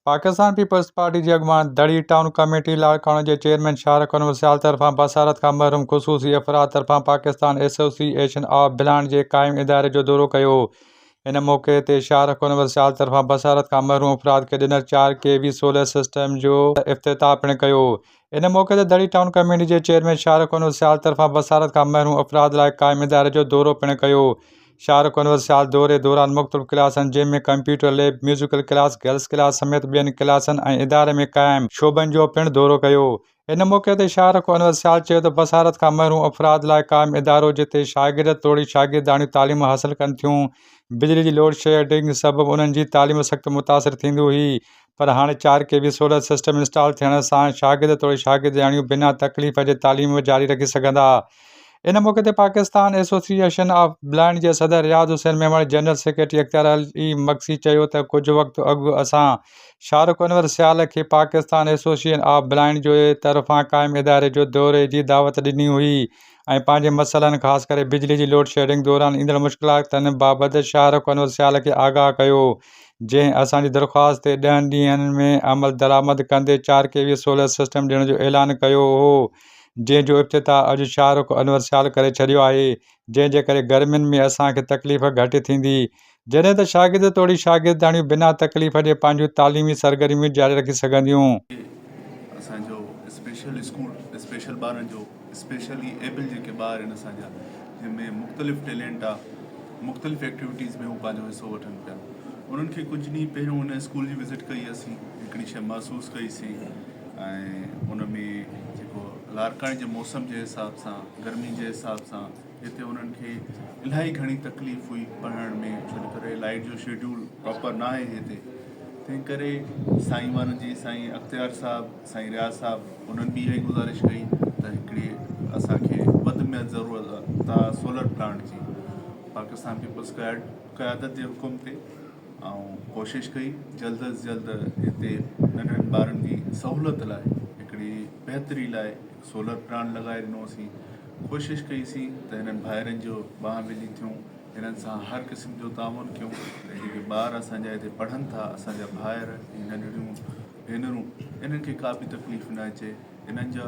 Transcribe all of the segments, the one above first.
Pakistan peoples party के अगवान दड़ी town committee Larkana के chairman Shahrukh वसियाल तरफा बसारत का महरूम खसूसी अफराद तरफा पाकिस्तान एसोसिएशन ऑफ ब्लाइंड के कायम इदारे जो दौरो किया। इन मौके ते शाहरुख वसियाल तरफा बसारत का महरूम अफराद के डिनर 4 kV सोलर सिस्टम जो इफ्तिताह पिण किया। इन मौके ते दड़ी टाउन कमेटी के चेयरमैन शाहरुख वसियाल तरफा बसारत का महरूम अफराद लाइ कायम इदारे जो दौरो पिण किया। शाहरुख वसियाल दौरे दौरान मुख्तलिफ़ क्लासन जंहिंमें computer lab, musical class, girls class समेत ॿियनि क्लासन ऐं इदारे में क़ाइम शोबनि जो पिण दौरो कियो। इन मौके ते शाहरुख वसियाल चयो त बसारत खां महरूम अफराद लाइ क़ाइम इदारो जिते शागिर्द तोड़ी शागिर्दाणियूं तालीम हासिल कनि थियूं। बिजली जी लोड शेडिंग सबबि उन्हनि जी तालीम सख़्तु मुतासिर थींदी हुई, पर हाणे 4 kV सोलर सिस्टम इंस्टॉल थियण सां शागिर्द तोड़ी शागिर्दाणियूं बिना तकलीफ़ जे तालीम जारी रखी सघंदा। इन मौके ते पाकिस्तान एसोसिएशन ऑफ ब्लाइंड के सदर रियाज़ हुसैन मेमण, जनरल सेक्रेटरी अख्तियार अली मक्सी चयो त कुछ वक़्तु अॻु असां शाहरुख वसियाल खे पाकिस्तान एसोसिएशन ऑफ ब्लाइंड जो तरफ़ां क़ाइम इदारे जो दौरे जी दावत ॾिनी हुई ऐं पंहिंजे मसइलनि ख़ासि करे बिजली जी लोड शेडिंग दौरान ईंदड़ मुश्किलातुनि बाबति शाहरुख वसियाल खे आगाह कयो, जंहिं असांजी दरख़्वास्त ते 10 ॾींहंनि में अमल दरामद कंदे 4 kV सोलर सिस्टम ॾियण जो ऐलान कयो हो, जंहिंजो इफ्तिताह अॼु शाहरुख वसियाल करे छॾियो आहे, जंहिंजे करे गर्मियुनि में असांखे तकलीफ़ घटि थींदी, जॾहिं त शागिर्द तोड़ी शागिर्दाणियूं बिना तकलीफ़ जे पंहिंजूं तालीमी सरगर्मियूं जारी रखी सघंदियूं। असांजो स्पेशल स्कूल स्पेशल ॿारनि जो स्पेशली एबल जेके ॿार आहिनि असांजा, जंहिंमें मुख़्तलिफ़ टैलेंट आहे, मुख़्तलिफ़ एक्टिविटीज़ में हू पंहिंजो हिसो वठनि पिया। उन्हनि खे कुझु ॾींहं पहिरियों हुन स्कूल जी विज़िट कई असीं, हिकिड़ी शइ महसूसु कईसीं ऐं उन में जेको लाड़काणे जे मौसम जे हिसाब सां, गर्मी जे हिसाब सां हिते उन्हनि खे इलाही घणी तकलीफ़ हुई पढ़ण में, छो करे लाइट जो शेड्यूल प्रॉपर न आहे हिते। तंहिं करे साईं वारनि जी साईं अख्तियार साहिबु, साईं रियाज़ साहिबु, उन्हनि बि इहा ई गुज़ारिश कई त हिकिड़ी असांखे वधि में ज़रूरत आहे सोलर प्लांट जी। पाकिस्तान पीपल्स क़यादत जे हुकुम ते ऐं कोशिशि कई जल्द अज़ जल्द हिते नंढनि ॿारनि जी सहूलियत लाइ, हिकिड़ी बहितरी लाइ सोलर प्लांट लॻाए ॾिनोसीं। कोशिशि कईसीं त हिननि भाइरनि जो ॿांह मिली थियूं, हिननि सां हर क़िस्म जो ताउन कयूं। जेके ॿार असांजा हिते पढ़नि था, असांजा भाइर, नंढड़ियूं भेनरूं, इन्हनि खे का बि तकलीफ़ न अचे, इन्हनि जा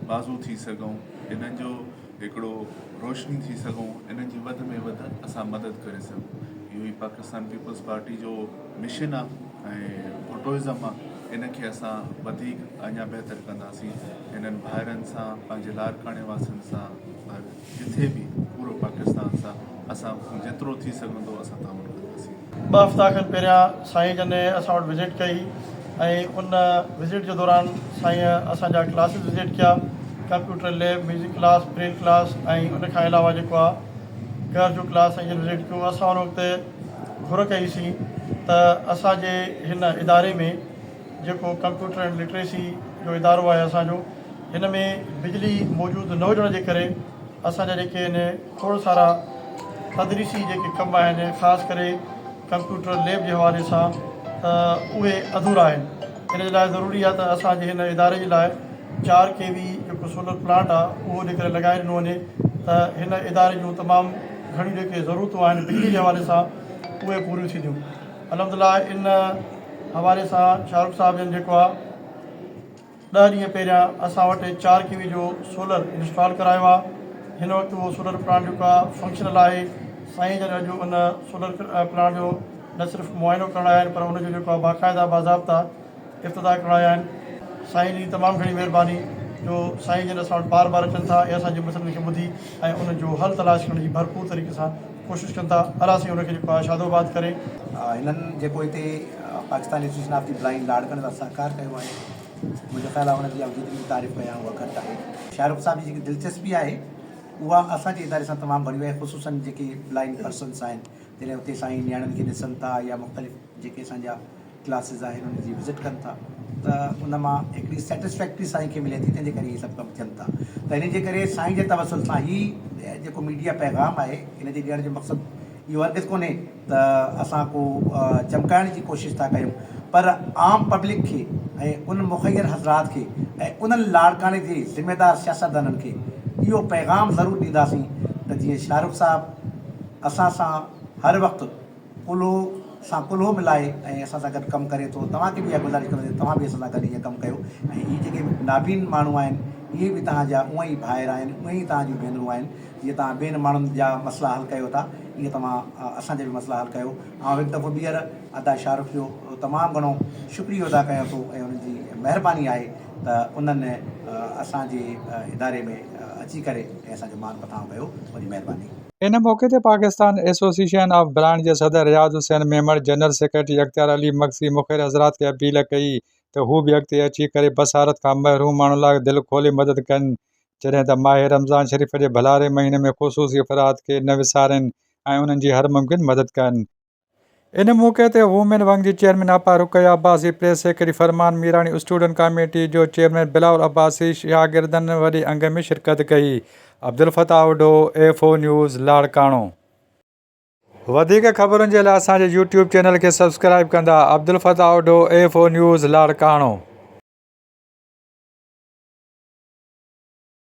बाज़ू थी सघूं, इन्हनि जो हिकिड़ो रोशनी थी सघूं, इन्हनि जी वधि में वधि असां मदद करे सघूं। इहो ई पाकिस्तान पीपल्स पार्टी जो मिशन आहे ऐं फोटोइज़म आहे। इनखे असां वधीक अञा बहितर कंदासीं, इन्हनि भाइरनि सां, पंहिंजे लाड़काणे वासियुनि सां, जिथे बि पूरो पाकिस्तान सां असां जेतिरो थी सघंदो असां ताउन कंदासीं। 2 हफ़्ता खनि पहिरियां साईं जन असां वटि विज़िट कई ऐं उन विज़िट जे दौरान साईं असांजा क्लासिस विज़िट कया, computer lab, music class, brain class ऐं उन खां अलावा जेको आहे गर्ल्स जो क्लास साईं जन विज़िट कयूं। असां उन वक़्तु घुर कईसीं त असांजे हिन इदारे में जेको कंप्यूटर एंड लिटरेसी जो इदारो आहे असांजो, हिन में बिजली मौजूदु न हुजण जे करे असांजा जेके आहिनि खोड़ सारा तदरीसी जेके कम आहिनि, ख़ासि करे कंप्यूटर लैब जे हवाले सां उहे अधूरा आहिनि। इन जे लाइ ज़रूरी आहे त असांजे हिन इदारे जे लाइ 4 kV जेको सोलर प्लांट आहे उहो जेकर लॻाए ॾिनो वञे त हिन इदारे जूं तमामु घणियूं जेके ज़रूरतूं आहिनि बिजली जे हवाले सां उहे पूरियूं थींदियूं। अलहमदिल्ला इन हवाले सां शाहरुख साहिब जन जेको आहे 10 ॾींहं पहिरियां असां वटि 4 kV जो सोलर इंस्टॉल करायो आहे। हिन वक़्तु उहो सोलर प्लांट जेको आहे फंक्शनल आहे। साईं जन अॼु उन सोलर प्लांट जो न सिर्फ़ु मुआइनो करणा आहिनि, पर उनजो जेको आहे बाक़ाइदा बाज़ाब्ता इफ़्तिताह कराया आहिनि। साईं जी तमामु घणी महिरबानी जो साईं जन असां वटि बार बार अचनि था ऐं असांजे मसइलनि खे ॿुधी ऐं उनजो हल तलाश करण जी भरपूर तरीक़े सां कोशिशि कनि था। अलाह साईं उनखे जेको आहे शादोबाद करे। हिननि जेको हिते Pakistan association of the blind लाड़कनि सां सहकार कयो आहे, मुंहिंजो ख़्यालु आहे हुनजी जेतिरी तारीफ़ कयां उहा घटि आहे। शाहरुख साहिब जी जेकी दिलचस्पी आहे उहा असांजे इदारे सां तमामु घणी आहे, ख़ुशूसन जेके ब्लाइंड पर्सन्स आहिनि, जॾहिं हुते साईं नियाणियुनि खे ॾिसनि था या मुख़्तलिफ़ जेके असांजा क्लासिस आहिनि उन जी विज़िट कनि था त उन मां हिकिड़ी सेटिस्फैक्ट्री साईं खे मिले थी, तंहिंजे करे इहे सभु कमु थियनि था। त इन जे करे साईं जे तवसुल सां ही जेको मीडिया पैगाम आहे इन जे ॾियण जो मक़सदु इहो हरगिज़ कोन्हे त असां को चमकाइण जी कोशिशि था कयूं, पर आम पब्लिक खे ऐं उन मुख़ैर हज़रात खे ऐं उन्हनि लाड़काणे जे ज़िम्मेदार सियासतदाननि खे इहो पैगाम ज़रूरु ॾींदासीं त जीअं शाहरुख साहिबु असां सां हर वक़्तु पुलो सां कुल्हो मिलाए ऐं असां सां गॾु कमु करे थो। तव्हांखे बि इहा गुज़ारिश कंदासीं तव्हां बि असां सां गॾु इहे कमु कयो ऐं इहे जेके नाबीन माण्हू आहिनि इहे बि तव्हांजा उअं ई भाइर आहिनि उअं ई तव्हांजूं भेनरूं आहिनि। जीअं तव्हां ॿियनि माण्हुनि जा मसइला हल कयो था ईअं तव्हां असांजा बि मसइला हल कयो। ऐं हिकु दफ़ो ॿीहर अदा शाहरुख़ जो तमामु घणो शुक्रियो अदा कयां थो ऐं उन्हनि जी महिरबानी आहे त उन्हनि असांजे इदारे में अची करे ऐं असांजो मान पताव कयो। वॾी महिरबानी। इन मौके ते पाकिस्तान एसोसिएशन ऑफ ब्लाइंड जे सदर रियाज़ हुसैन मेमण, जनरल सेक्रेटरी अख्तियार अली मक्सी मुखिर हज़रात खे अपील कई त हू बि अॻिते अची करे बसारत खां महरूम माण्हुनि लाइ दिलि खोले मदद कनि, जॾहिं त माह रमज़ान शरीफ़ जे भलारे महीने में ख़ुसूसी अफ़राद खे न विसारनि ऐं उन्हनि जी हर मुमकिन मदद कनि। इन मौके ते वूमेन वंग जी चेयरमैन आपा Rukaiya Abbasi, press secretary Farman Mirani, student committee जो चेयरमैन बिलावल अब्बासी शागिर्दनि वॾे अंग में शिरकत कई। Abdul Fatah Udo, A4 news, Larkana. वधीक ख़बरुनि जे लाइ असांजे YouTube चैनल खे सब्सक्राइब कंदा। Abdul Fatah Udo, A4 news, Larkana.